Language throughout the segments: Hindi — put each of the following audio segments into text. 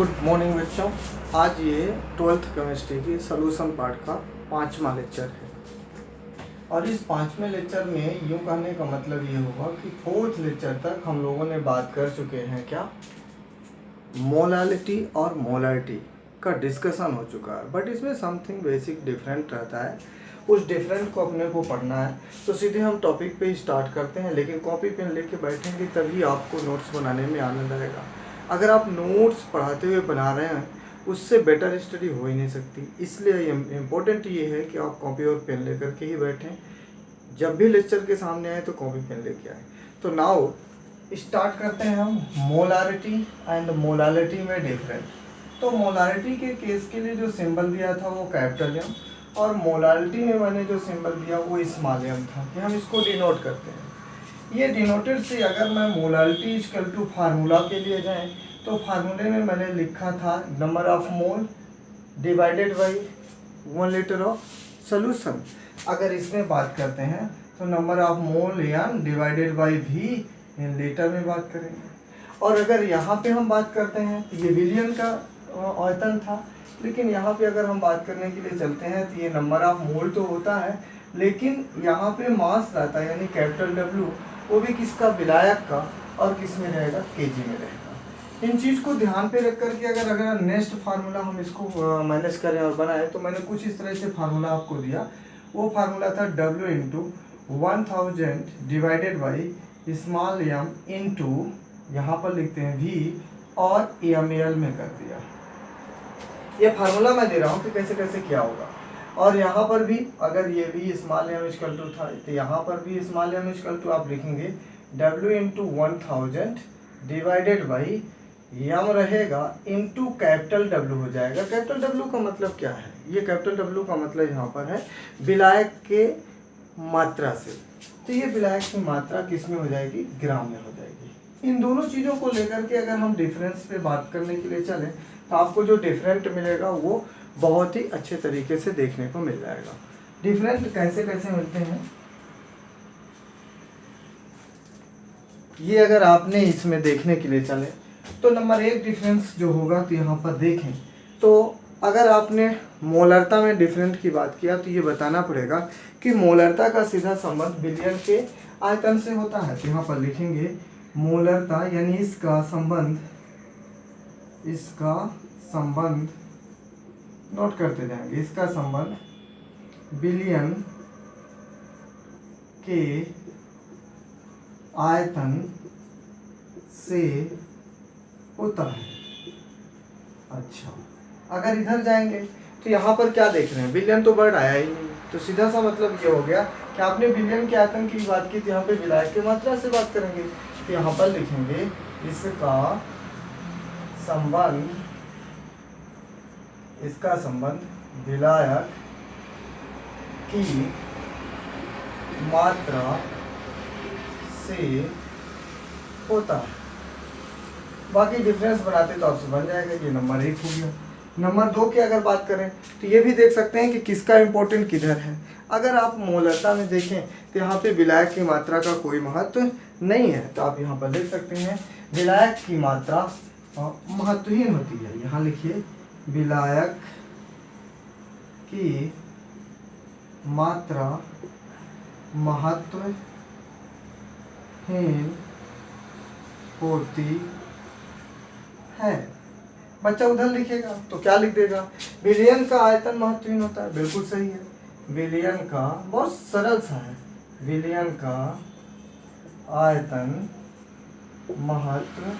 गुड मॉर्निंग बच्चों। आज ये 12th केमिस्ट्री की सोल्यूशन पार्ट का 5वां लेक्चर है और इस 5वें लेक्चर में यूँ कहने का मतलब ये होगा कि 4th लेक्चर तक हम लोगों ने बात कर चुके हैं क्या, मोलालिटी और मोलारिटी का डिस्कशन हो चुका है। बट इसमें समथिंग बेसिक डिफरेंट रहता है, उस डिफरेंट को अपने को पढ़ना है। तो सीधे हम टॉपिक पे ही स्टार्ट करते हैं, लेकिन कॉपी पेन लेके बैठेंगे तभी आपको नोट्स बनाने में आनंद आएगा। अगर आप नोट्स पढ़ाते हुए बना रहे हैं उससे बेटर स्टडी हो ही नहीं सकती। इसलिए इम्पोर्टेंट ये है कि आप कॉपी और पेन लेकर के ही बैठें। जब भी लेक्चर के सामने आए तो कॉपी पेन लेके आए। तो नाउ स्टार्ट करते हैं हम मोलारिटी एंड मोलालिटी में डिफरेंट। तो मोलारिटी के केस के लिए जो सिंबल दिया था वो कैपिटल एम, और मोलालिटी में मैंने जो सिंबल दिया वो स्मॉल एम था कि हम इसको डिनोट करते हैं। ये डिनोटेड से अगर मैं मोलालिटी इक्वल टू फार्मूला के लिए जाएं तो फार्मूले में मैंने लिखा था number of mole divided by 1 litre of solution. अगर इसमें बात करते हैं तो number of mole n divided by V in litre में बात करेंगे। और अगर यहाँ पे हम बात करते हैं तो ये विलियन का आयतन था, लेकिन यहाँ पे अगर हम बात करने के लिए चलते हैं तो ये नंबर ऑफ मोल तो होता है, लेकिन यहाँ पे मास रहता है यानी कैपिटल डब्ल्यू, वो भी किसका, विलायक का, और किस में रहेगा, केजी में रहेगा। इन चीज़ को ध्यान पे रख करके अगर नेक्स्ट फार्मूला हम इसको माइनस करें और बनाए तो मैंने कुछ इस तरह से फार्मूला आपको दिया। वो फार्मूला था W into 1000 divided by small m into, यहाँ पर लिखते हैं V और ml में कर दिया। ये फार्मूला मैं दे रहा हूँ कि कैसे कैसे क्या होगा। और यहाँ पर भी अगर ये भी स्मॉल एम इक्वल टू था तो यहाँ पर भी स्मॉल एम इक्वल टू आप लिखेंगे W इंटू 1000 डिवाइडेड बाई यम रहेगा इंटू कैपिटल W हो जाएगा। कैपिटल W का मतलब क्या है, ये कैपिटल W का मतलब यहाँ पर है विलायक के मात्रा से। तो ये विलायक की मात्रा किस में हो जाएगी, ग्राम में हो जाएगी। इन दोनों चीज़ों को लेकर के अगर हम डिफरेंस पे बात करने के लिए चलें तो आपको जो डिफरेंट मिलेगा वो बहुत ही अच्छे तरीके से देखने को मिल जाएगा। डिफरेंट कैसे कैसे मिलते हैं ये अगर आपने इसमें देखने के लिए चले तो नंबर 1 डिफरेंस जो होगा तो यहाँ पर देखें तो अगर आपने मोलरता में डिफरेंट की बात किया तो ये बताना पड़ेगा कि मोलरता का सीधा संबंध विलियन के आयतन से होता है। तो यहाँ पर लिखेंगे मोलरता यानी इसका संबंध नोट करते जाएंगे, इसका संबंध विलियन के आयतन से होता है। अच्छा, अगर इधर जाएंगे तो यहाँ पर क्या देख रहे हैं, विलियन तो वर्ड आया ही नहीं, तो सीधा सा मतलब ये हो गया कि आपने विलियन के आयतन की बात की तो यहाँ पे विलायक की मात्रा से बात करेंगे। तो यहाँ पर लिखेंगे इसका संबंध विलायक की मात्रा से होता है। बाकी डिफरेंस बनाते तो आपसे बन जाएगा, ये नंबर 1 हो गया। नंबर 2 की अगर बात करें तो ये भी देख सकते हैं कि किसका इंपॉर्टेंट किधर है। अगर आप मोलरता में देखें तो यहाँ पे विलायक की मात्रा का कोई महत्व नहीं है, तो आप यहाँ पर देख सकते हैं विलायक की मात्रा महत्वहीन होती है। यहाँ लिखिए विलायक की मात्रा महत्वहीन होती है। बच्चा उधर लिखेगा तो क्या लिख देगा, विलियन का आयतन महत्वहीन होता है, बिल्कुल सही है। विलियन का बहुत सरल सा है, विलियन का आयतन महत्वहीन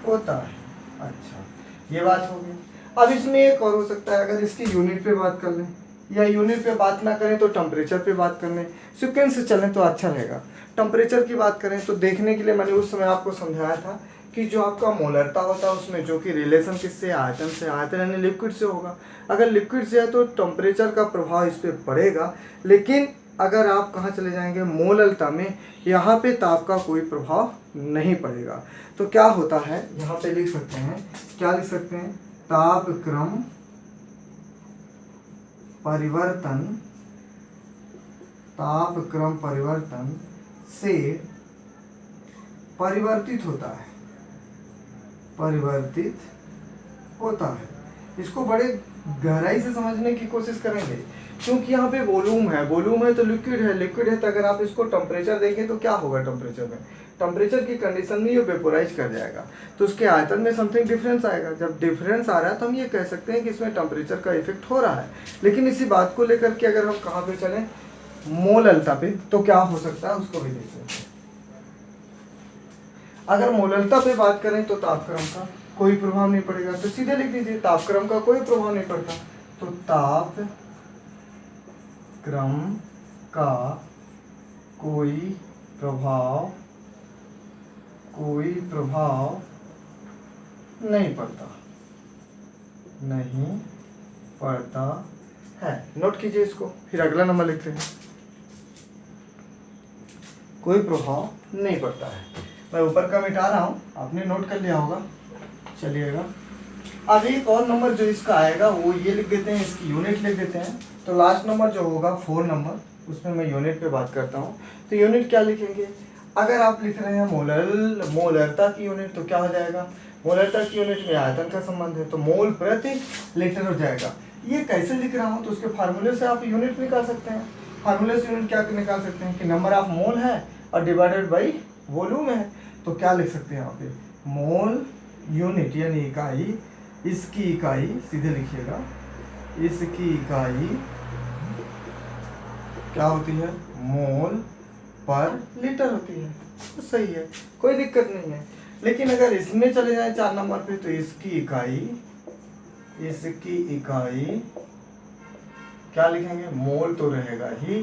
होता है। अच्छा, ये बात हो गई। अब इसमें एक और हो सकता है, अगर इसकी यूनिट पे बात कर लें या यूनिट पे बात ना करें तो टेम्परेचर पे बात कर लें, सीक्वेंस से चलें तो अच्छा रहेगा। टेम्परेचर की बात करें तो देखने के लिए मैंने उस समय आपको समझाया था कि जो आपका मोलरता होता है उसमें जो कि रिलेशन किससे, आयतन से, आयतन यानी लिक्विड से होगा। अगर लिक्विड से है तो टेम्परेचर का प्रभाव इस पर पड़ेगा, लेकिन अगर आप कहाँ चले जाएंगे, मोलरता में, यहाँ पे ताप का कोई प्रभाव नहीं पड़ेगा। तो क्या होता है, यहाँ पे लिख सकते हैं, क्या लिख सकते हैं, तापक्रम परिवर्तन से परिवर्तित होता है। परिवर्तित होता है। इसको बड़े गहराई से समझने की कोशिश करेंगे, क्योंकि यहाँ पे वॉल्यूम है तो लिक्विड है तो अगर आप इसको टेम्परेचर देखें तो क्या होगा, टेम्परेचर की कंडीशन में ये वेपोराइज कर जाएगा, तो उसके आयतन में समथिंग डिफरेंस आएगा। जब डिफरेंस आ रहा है तो हम ये कह सकते हैं कि इसमें टेम्परेचर का इफेक्ट हो रहा है। लेकिन इसी बात को लेकर के अगर हम कहाँ पे चलें, मोललता पे, तो क्या हो सकता है उसको भी देख लेते हैं। अगर मोललता पे बात करें तो तापक्रम का कोई प्रभाव नहीं पड़ेगा, तो सीधे लिख दीजिए तापक्रम का कोई प्रभाव नहीं पड़ता, तो तापक्रम का कोई प्रभाव नहीं पड़ता है। नोट कीजिए इसको, फिर अगला नंबर लिखते हैं। कोई प्रभाव नहीं पड़ता है। मैं ऊपर का मिटा रहा हूँ, आपने नोट कर लिया होगा। चलिएगा अब एक और नंबर जो इसका आएगा वो ये लिख देते हैं, इसकी यूनिट लिख देते हैं। तो लास्ट नंबर जो होगा 4 नंबर, उसमें मैं यूनिट पे बात करता हूँ। तो यूनिट क्या लिखेंगे, अगर आप लिख रहे हैं मोलरता की यूनिट तो क्या हो जाएगा, मोलरता की यूनिट में आयतन का संबंध है तो मोल प्रति लीटर हो जाएगा। ये कैसे लिख रहा हूँ, तो उसके फार्मूले से आप यूनिट निकाल सकते हैं। फार्मूले से यूनिट क्या निकाल सकते हैं कि नंबर ऑफ मोल है और डिवाइडेड बाई वॉल्यूम है। तो क्या लिख सकते हैं यहाँ पे, मोल यूनिट यानी इकाई, इसकी इकाई सीधे लिखिएगा, इसकी इकाई क्या होती है, मोल पर लीटर होती है। तो सही है, कोई दिक्कत नहीं है। लेकिन अगर इसमें चले जाए 4 नंबर पे, तो इसकी इकाई क्या लिखेंगे, मोल तो रहेगा ही,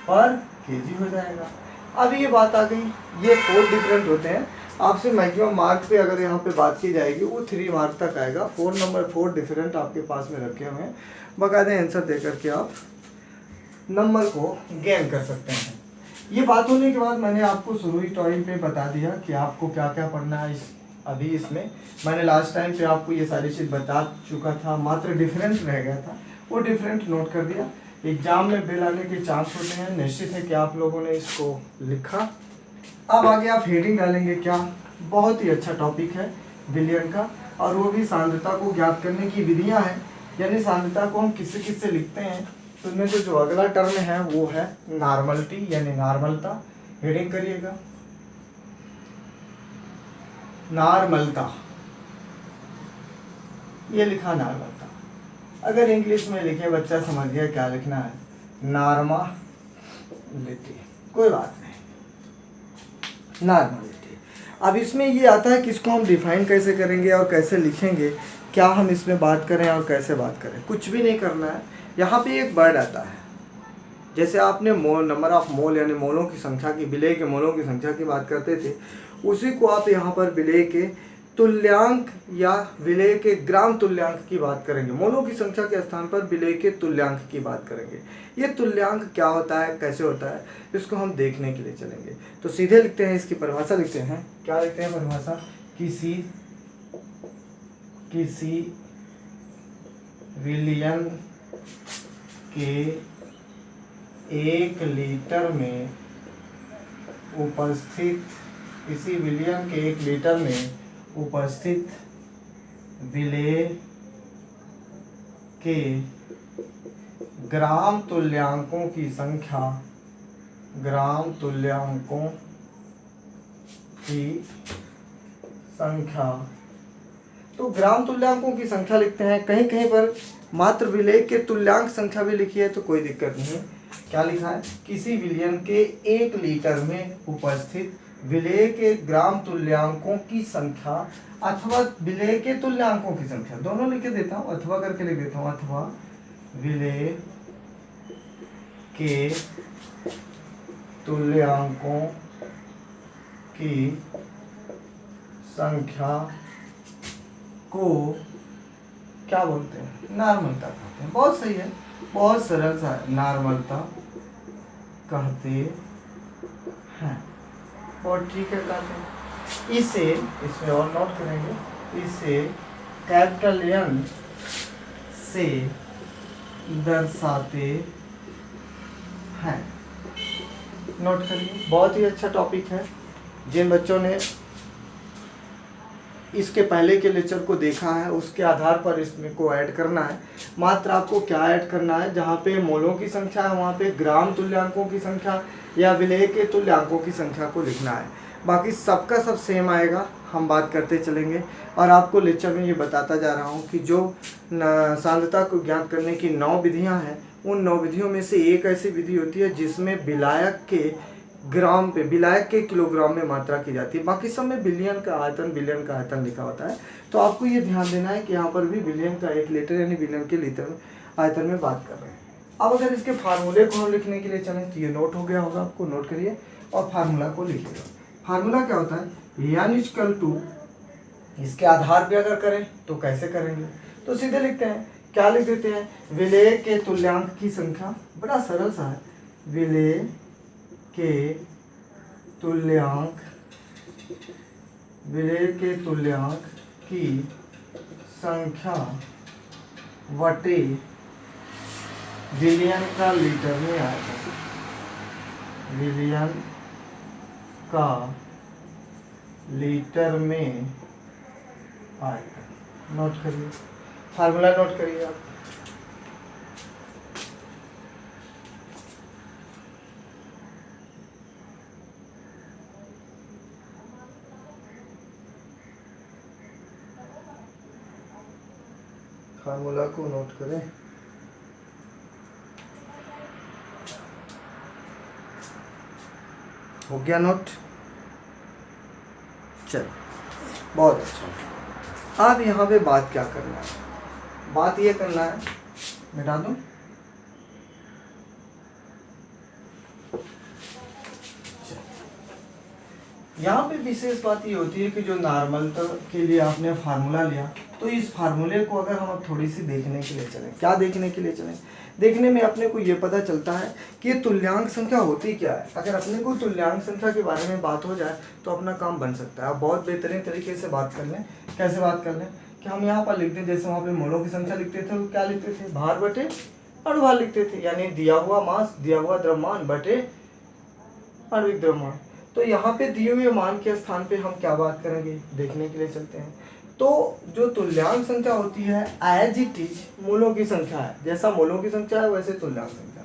पर केजी हो जाएगा। अब ये बात आ गई, ये 4 डिफरेंट होते हैं। आपसे मैक्सिमम मार्क पे अगर यहाँ पे बात की जाएगी वो 3 मार्क तक आएगा। 4 डिफरेंट आपके पास में रखे हुए हैं, बाकायदा आंसर दे करके आप नंबर को गेन कर सकते हैं। ये बात होने के बाद मैंने आपको शुरू टाइम पे बता दिया कि आपको क्या क्या पढ़ना है। अभी इसमें मैंने लास्ट टाइम पे आपको ये सारी चीज़ बता चुका था, मात्र डिफरेंट रह गया था, वो डिफरेंट नोट कर दिया। एग्जाम में बेल आने के चांस होते हैं, निश्चित है कि आप लोगों ने इसको लिखा। अब आगे आप हेडिंग डालेंगे क्या, बहुत ही अच्छा टॉपिक है विलियन का, और वो भी सांद्रता को ज्ञात करने की विधियां हैं, यानी सांद्रता को हम किससे किससे लिखते हैं। तो उनमें से जो अगला टर्म है वो है नॉर्मलिटी यानी नॉर्मलता। हेडिंग करिएगा नॉर्मलता, ये लिखा नॉर्मलता। अगर इंग्लिश में लिखे बच्चा समझ गया क्या लिखना है, नॉर्मलिटी, कोई बात नहीं, नॉर्मलिटी। अब इसमें ये आता है कि इसको हम डिफाइन कैसे करेंगे और कैसे लिखेंगे, क्या हम इसमें बात करें और कैसे बात करें, कुछ भी नहीं करना है। यहाँ पे एक वर्ड आता है, जैसे आपने मोल, नंबर ऑफ मोल यानी मोलों की संख्या की, विलेय के मोलों की संख्या की बात करते थे, उसी को आप यहाँ पर विलेय के तुल्यांक या विलेय के ग्राम तुल्यांक की बात करेंगे। मोलों की संख्या के स्थान पर विलेय के तुल्यांक की बात करेंगे। ये तुल्यांक क्या होता है, कैसे होता है, इसको हम देखने के लिए चलेंगे। तो सीधे लिखते हैं, इसकी परिभाषा लिखते हैं। क्या लिखते हैं परिभाषा, किसी विलियन के 1 लीटर में उपस्थित, किसी विलियन के 1 लीटर में उपस्थित विलेय के ग्राम तुल्यांकों की संख्या, ग्राम तुल्यांकों की संख्या। तो ग्राम तुल्यांकों की संख्या लिखते हैं, कहीं कहीं पर मात्र विलेय के तुल्यांक संख्या भी लिखी है तो कोई दिक्कत नहीं है। क्या लिखा है, किसी विलियन के 1 लीटर में उपस्थित विलेय के ग्राम तुल्यांकों की संख्या अथवा विलेय के तुल्यांकों की संख्या, दोनों लिख देता हूँ, अथवा करके लिख देता हूँ, अथवा विलेय के तुल्यांकों की संख्या को क्या बोलते हैं, नॉर्मलता कहते हैं। बहुत सही है, बहुत सरल सा है, नॉर्मलता कहते हैं, बहुत ठीक है कहते हैं। इसे इसमें और नोट करेंगे, इसे कैपिटल N से दर्शाते हैं। नोट करिए, बहुत ही अच्छा टॉपिक है। जिन बच्चों ने इसके पहले के लेक्चर को देखा है उसके आधार पर इसमें को ऐड करना है। मात्र आपको क्या ऐड करना है, जहाँ पे मोलों की संख्या है वहाँ पे ग्राम तुल्यांकों की संख्या या विलेय के तुल्यांकों की संख्या को लिखना है। बाकी सबका सब सेम आएगा, हम बात करते चलेंगे। और आपको लेक्चर में ये बताता जा रहा हूँ कि जो सांद्रता को ज्ञात करने की 9 विधियाँ हैं, उन 9 विधियों में से एक ऐसी विधि होती है जिसमें विलायक के ग्राम पे, विलायक के किलोग्राम में मात्रा की जाती है। बाकी सब में बिलियन का आयतन लिखा होता है। तो आपको ये ध्यान देना है कि यहाँ पर भी बिलियन का 1 लीटर यानी बिलियन के लीटर में आयतन में बात कर रहे हैं। अब अगर इसके फार्मूले को हम लिखने के लिए चलें तो ये नोट हो गया होगा, आपको नोट करिए और फार्मूला को लिखिएगा। फार्मूला क्या होता है, यानी इक्वल टू, इसके आधार पे अगर करें तो कैसे करेंगे, तो सीधे लिखते हैं, क्या लिख देते हैं, विलेय के तुल्यांक की संख्या, बड़ा सरल सा है, विलेय के तुल्यांक की संख्या वटे बिलियन का लीटर में आएगा, बिलियन का लीटर में आएगा। नोट करिए, फार्मूला नोट करिए आप। फार्मूला को नोट करें। हो गया नोट, चल बहुत अच्छा। अब यहाँ पे बात क्या करना है, बात ये करना है, मिटा दूं, यहाँ पे विशेष बात ये होती है कि जो नॉर्मलता के लिए आपने फार्मूला लिया, तो इस फार्मूले को अगर हम अब थोड़ी सी देखने के लिए चलें, क्या देखने के लिए चलें, देखने में अपने को ये पता चलता है कि ये तुल्यांक संख्या होती क्या है। अगर अपने को तुल्यांक संख्या के बारे में बात हो जाए तो अपना काम बन सकता है। आप बहुत बेहतरीन तरीके से बात कर लें। कैसे बात कर लें कि हम यहाँ पर लिखते हैं, जैसे वहाँ पे मोलों की संख्या लिखते थे, वो क्या लिखते थे, भार बटे अणुभार लिखते थे, यानी दिया हुआ मास, दिया हुआ द्रव्यमान बटे आणविक द्रव्यमान। तो यहाँ पे दिए हुए मान के स्थान पे हम क्या बात करेंगे, देखने के लिए चलते हैं। तो जो तुल्यांक संख्या होती है एज इट इज मोलों की संख्या है, जैसा मोलों की संख्या है वैसे तुल्यांक संख्या।